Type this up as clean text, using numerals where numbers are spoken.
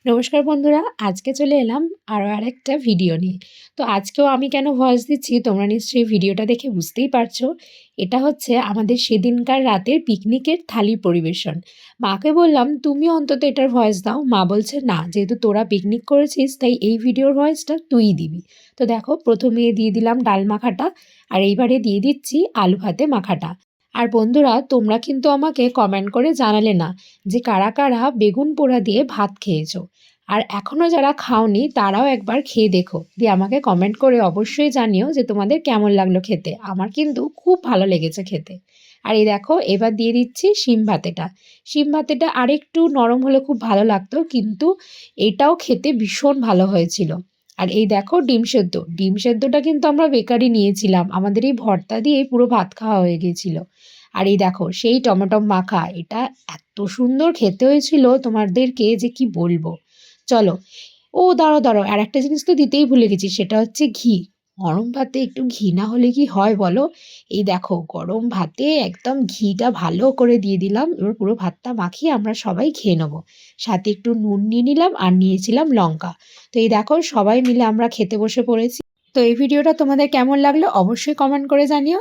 নমস্কার বন্ধুরা, আজকে চলে এলাম আরও আরেকটা ভিডিও নিয়ে। তো আজকেও আমি কেন ভয়েস দিচ্ছি তোমরা নিশ্চয়ই ভিডিওটা দেখে বুঝতেই পারছো। এটা হচ্ছে আমাদের সেদিনকার রাতের পিকনিকের থালি পরিবেশন। মাকে বললাম তুমি অন্তত এটার ভয়েস দাও। মা বলছে না, যেহেতু তোরা পিকনিক করেছিস তাই এই ভিডিওর ভয়েসটা তুইই দিবি। তো দেখো, প্রথমে দিয়ে দিলাম ডাল মাখাটা, আর এইবারে দিয়ে দিচ্ছি আলু ভাতে মাখাটা। আর বন্ধুরা, তোমরা কিন্তু আমাকে কমেন্ট করে জানালে না যে কারা কারা বেগুন পোড়া দিয়ে ভাত খেয়েছো। আর এখনও যারা খাওনি তারাও একবার খেয়ে দেখো, দিয়ে আমাকে কমেন্ট করে অবশ্যই জানিও যে তোমাদের কেমন লাগলো খেতে। আমার কিন্তু খুব ভালো লেগেছে খেতে। আর এই দেখো, এবার দিয়ে দিচ্ছি শিম ভাতেটা। শিম ভাতেটা আরেকটু নরম হলে খুব ভালো লাগতো, কিন্তু এটাও খেতে ভীষণ ভালো হয়েছিল। আর এই দেখো ডিম সেদ্ধ, ডিম সেদ্ধটা কিন্তু আমরা বেকারই নিয়েছিলাম, আমাদের এই ভর্তা দিয়েই পুরো ভাত খাওয়া হয়ে গিয়েছিল। আর এই দেখো সেই টমেটো মাখা, এটা এত সুন্দর খেতে হয়েছিল তোমাদেরকে যে কি বলবো। চলো, ও দাঁড়াও দাঁড়াও, আর একটা জিনিস তো দিতেই ভুলে গেছি, সেটা হচ্ছে ঘি। গরম ভাতে একটু ঘি না হলে কি হয় বলো। এই দেখো গরম ভাতে একদম ঘিটা ভালো করে দিয়ে দিলাম, এবার পুরো ভাতটা মাখিয়ে আমরা সবাই খেয়ে নেবো। সাথে একটু নুন নিয়ে নিলাম আর নিয়েছিলাম লঙ্কা। তো এই দেখো সবাই মিলে আমরা খেতে বসে পড়েছি। তো এই ভিডিওটা তোমাদের কেমন লাগলো অবশ্যই কমেন্ট করে জানিও।